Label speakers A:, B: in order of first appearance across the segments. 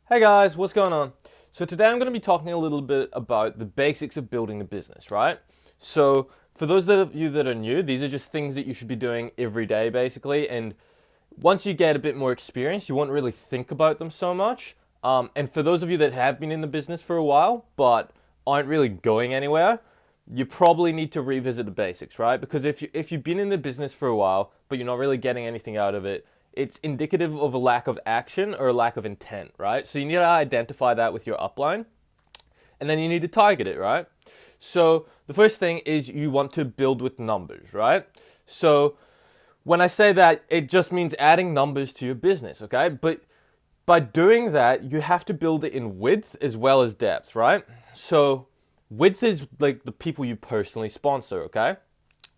A: Hey guys, what's going on? So today I'm going to be talking a little bit about the basics of building a business, right? So for those of you that are new, these are just things that you should be doing every day basically, and once you get a bit more experience, you won't really think about them so much. And for those of you that have been in the business for a while but aren't really going anywhere, you probably need to revisit the basics, right? Because if you've been in the business for a while but you're not really getting anything out of it, it's indicative of a lack of action or a lack of intent, right? So you need to identify that with your upline, and then you need to target it, right? So the first thing is you want to build with numbers, right? So when I say that, it just means adding numbers to your business, okay? But by doing that, you have to build it in width as well as depth, right? So width is like the people you personally sponsor, okay?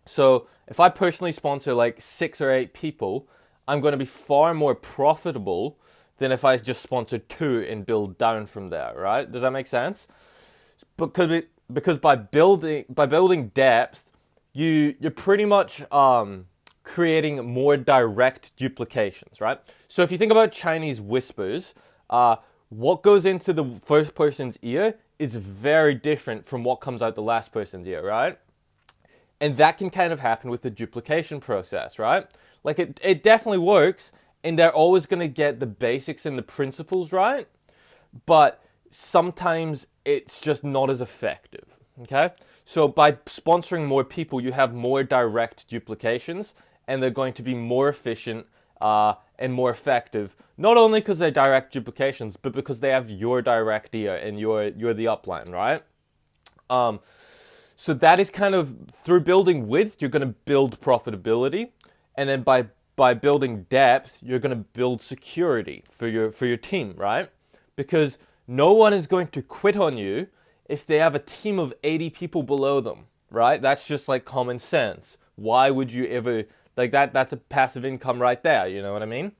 A: So if I personally sponsor like 6 or 8 people, I'm going to be far more profitable than if I just sponsor two and build down from there, right? Does that make sense? Because by building depth, you're pretty much creating more direct duplications, right? So if you think about Chinese whispers, what goes into the first person's ear is very different from what comes out the last person's ear, right? And that can kind of happen with the duplication process, right? Like it definitely works, and they're always going to get the basics and the principles right, but sometimes it's just not as effective. Okay? So by sponsoring more people, you have more direct duplications, and they're going to be more efficient and more effective. Not only because they're direct duplications, but because they have your direct ear and you're the upline, right? So that is kind of through building width, you're going to build profitability, and then by building depth, you're going to build security for your team, right? Because no one is going to quit on you if they have a team of 80 people below them, right? That's just like common sense. Why would you ever like that? That's a passive income right there. You know what I mean?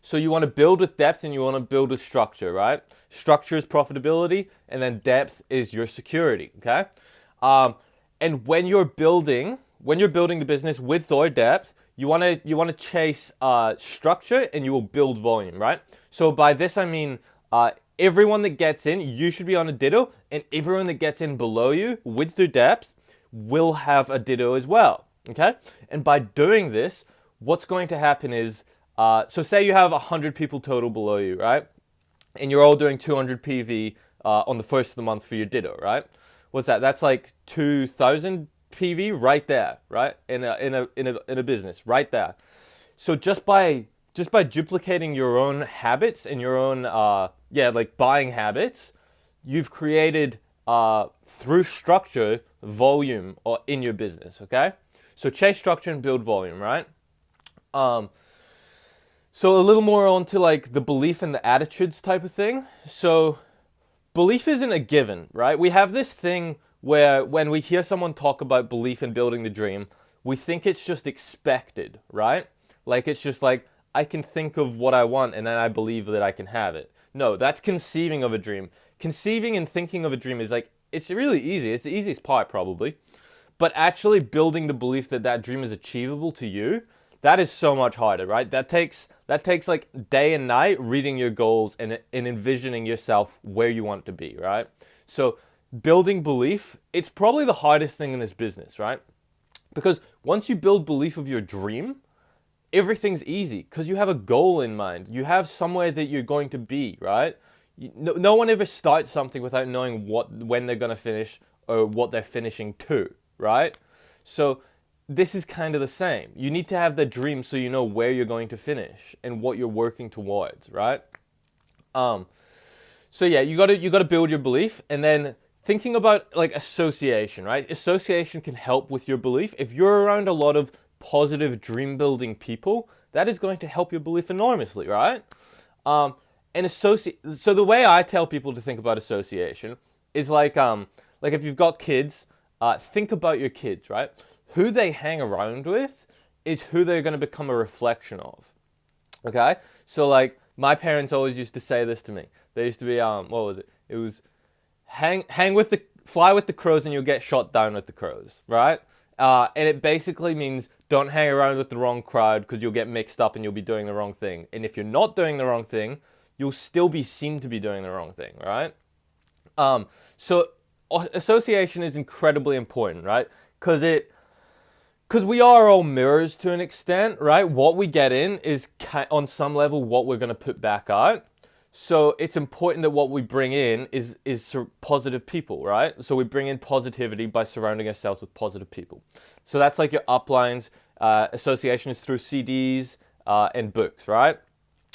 A: So you want to build with depth and you want to build with structure, right? Structure is profitability, and then depth is your security. Okay, and when you're building the business with or depth, you want to chase structure, and you will build volume, right? So by this I mean everyone that gets in, you should be on a ditto, and everyone that gets in below you with their depth will have a ditto as well. Okay, and by doing this, what's going to happen is so say you have 100 people total below you, right? And you're all doing 200 PV on the first of the month for your ditto, right? What's that? That's like 2,000 PV right there, right? In a business, right there. So just by duplicating your own habits and your own like buying habits, you've created through structure volume or in your business. Okay, so chase structure and build volume, right? So a little more onto like the belief and the attitudes type of thing. So belief isn't a given, right? We have this thing where when we hear someone talk about belief in building the dream, we think it's just expected, right? Like it's just like I can think of what I want and then I believe that I can have it. No, that's conceiving of a dream. Conceiving and thinking of a dream is like it's really easy. It's the easiest part probably. But actually building the belief that that dream is achievable to you, that is so much harder, right? That takes like day and night reading your goals and envisioning yourself where you want to be, right? So building belief, it's probably the hardest thing in this business, right? Because once you build belief of your dream, everything's easy because you have a goal in mind. You have somewhere that you're going to be, right? No one ever starts something without knowing when they're going to finish or what they're finishing to, right? So this is kind of the same. You need to have the dream so you know where you're going to finish and what you're working towards, right? So yeah, you got to build your belief, and then thinking about like association, right? Association can help with your belief. If you're around a lot of positive dream building people, that is going to help your belief enormously, right? And so the way I tell people to think about association is like if you've got kids, think about your kids, right? Who they hang around with is who they're going to become a reflection of. Okay, so like my parents always used to say this to me. They used to be what was it? It was fly with the crows and you'll get shot down with the crows, right? And it basically means don't hang around with the wrong crowd because you'll get mixed up and you'll be doing the wrong thing. And if you're not doing the wrong thing, you'll still be seen to be doing the wrong thing, right? So association is incredibly important, right? Because we are all mirrors to an extent, right? What we get in is on some level what we're going to put back out. So it's important that what we bring in is positive people, right? So we bring in positivity by surrounding ourselves with positive people. So that's like your uplines. Association is through CDs and books, right?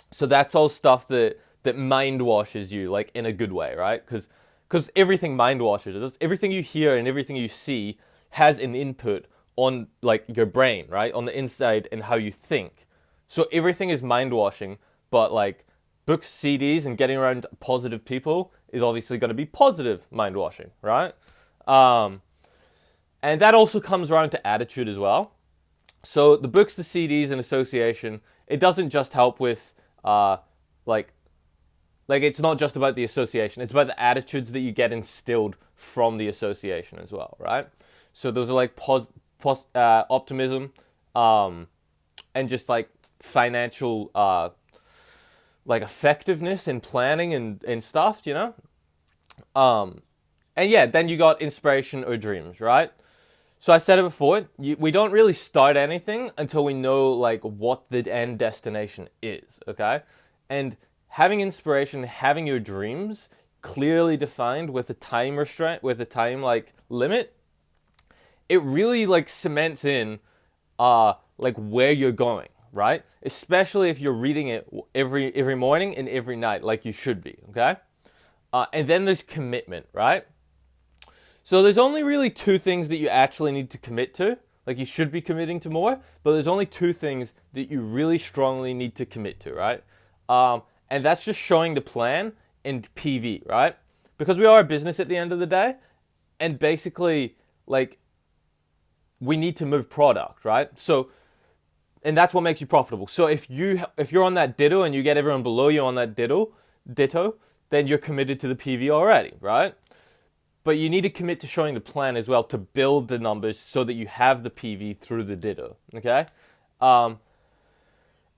A: So that's all stuff that mind washes you, like in a good way, right? Because everything mind washes. Everything you hear and everything you see has an input on like your brain, right? On the inside and how you think. So everything is mind washing, but like books, CDs, and getting around positive people is obviously going to be positive mind washing, right? And that also comes around to attitude as well. So the books, the CDs, and association, it doesn't just help with like it's not just about the association. It's about the attitudes that you get instilled from the association as well, right? So those are like optimism, and just like financial like effectiveness in planning and stuff, you know? And yeah, then you got inspiration or dreams, right? So I said it before, we don't really start anything until we know like what the end destination is, okay? And having inspiration, having your dreams clearly defined with a time restraint, with a time like limit, it really like cements in like where you're going, right? Especially if you're reading it every morning and every night, like you should be, okay? And then there's commitment, right? So there's only really two things that you actually need to commit to. Like you should be committing to more, but there's only two things that you really strongly need to commit to, right? And that's just showing the plan and PV, right? Because we are a business at the end of the day, and basically, like, we need to move product, right? So, and that's what makes you profitable. So if you're on that ditto and you get everyone below you on that ditto, then you're committed to the PV already, right? But you need to commit to showing the plan as well to build the numbers so that you have the PV through the ditto, okay?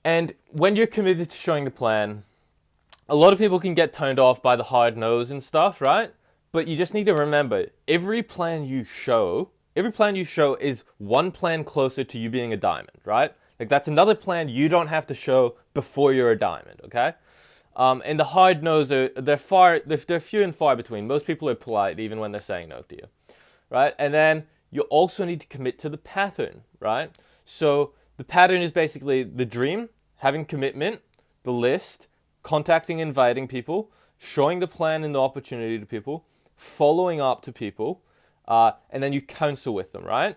A: And when you're committed to showing the plan, a lot of people can get turned off by the hard nose and stuff, right? But you just need to remember, every plan you show is one plan closer to you being a diamond, right? Like that's another plan you don't have to show before you're a diamond, okay? And the hard nose they're few and far between. Most people are polite even when they're saying no to you, right? And then you also need to commit to the pattern, right? So the pattern is basically the dream, having commitment, the list, contacting, inviting people, showing the plan and the opportunity to people, following up to people, and then you counsel with them, right?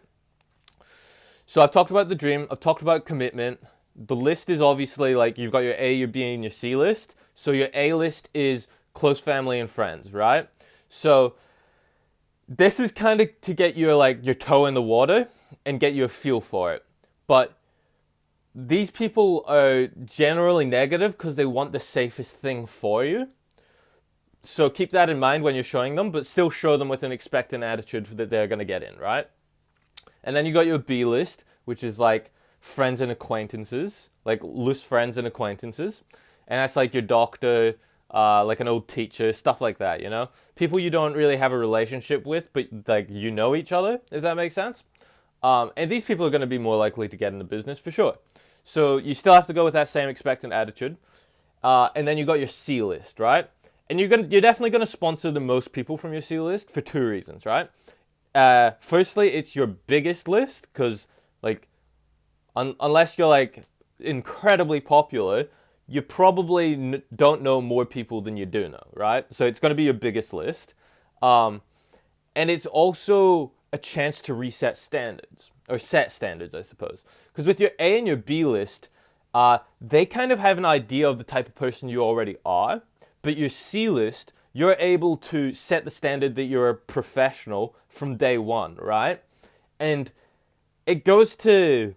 A: So I've talked about the dream, I've talked about commitment. The list is obviously like you've got your A, your B, and your C list. So your A list is close family and friends, right? So this is kind of to get your toe in the water and get you a feel for it. But these people are generally negative because they want the safest thing for you. So keep that in mind when you're showing them, but still show them with an expectant attitude that they're going to get in, right? And then you got your B list, which is like friends and acquaintances, like loose friends and acquaintances. And that's like your doctor, like an old teacher, stuff like that, you know? People you don't really have a relationship with, but like you know each other, does that make sense? And these people are going to be more likely to get into business for sure. So you still have to go with that same expectant attitude. And then you got your C list, right? And you're definitely going to sponsor the most people from your C list for two reasons, right? Firstly, it's your biggest list because like unless you're like incredibly popular, you probably don't know more people than you do know, right? So it's going to be your biggest list. And it's also a chance to reset standards, or set standards, I suppose. Because with your A and your B list, they kind of have an idea of the type of person you already are. But your C list, you're able to set the standard that you're a professional from day one, right? And it goes to...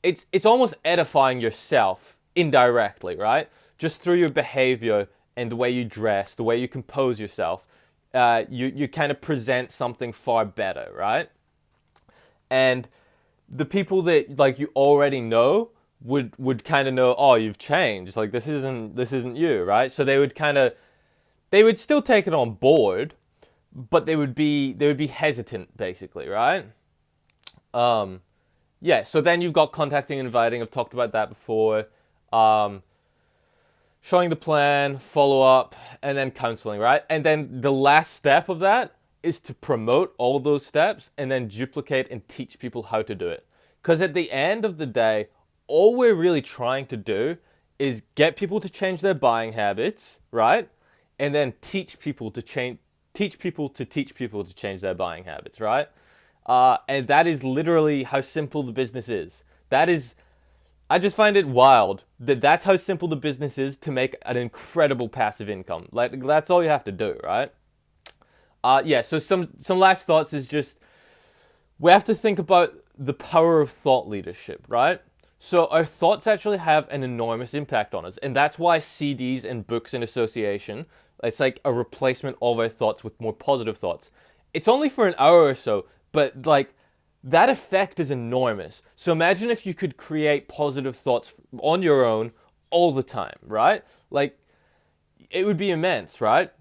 A: It's almost edifying yourself indirectly, right? Just through your behavior and the way you dress, the way you compose yourself, you kind of present something far better, right? And the people that like you already know would kind of know, oh, you've changed. Like this isn't you, right? So they would still take it on board, but they would be hesitant, basically, right? Yeah. So then you've got contacting and inviting. I've talked about that before. Um, Showing the plan, follow up, and then counseling, right? And then the last step of that is to promote all those steps and then duplicate and teach people how to do it. Because at the end of the day, all we're really trying to do is get people to change their buying habits, right? And then teach people to teach people to change their buying habits, right? And that is literally how simple the business is. I just find it wild that that's how simple the business is to make an incredible passive income. Like that's all you have to do, right? Yeah. So some last thoughts is just we have to think about the power of thought leadership, right? So our thoughts actually have an enormous impact on us, and that's why CDs and books in association, it's like a replacement of our thoughts with more positive thoughts. It's only for an hour or so, but like that effect is enormous. So imagine if you could create positive thoughts on your own all the time, right? Like it would be immense, right?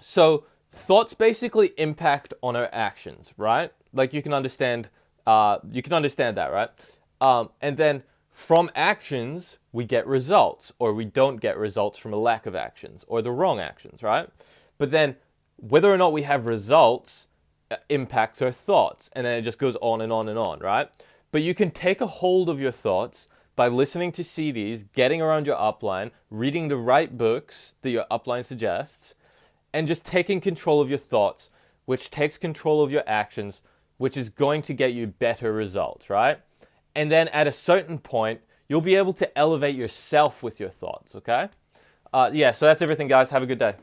A: So thoughts basically impact on our actions, right? Like you can understand that, right? And then from actions we get results, or we don't get results from a lack of actions or the wrong actions, right? But then whether or not we have results impacts our thoughts, and then it just goes on and on and on, right? But you can take a hold of your thoughts by listening to CDs, getting around your upline, reading the right books that your upline suggests, and just taking control of your thoughts, which takes control of your actions, which is going to get you better results, right? And then at a certain point, you'll be able to elevate yourself with your thoughts, okay? Yeah, so that's everything, guys. Have a good day.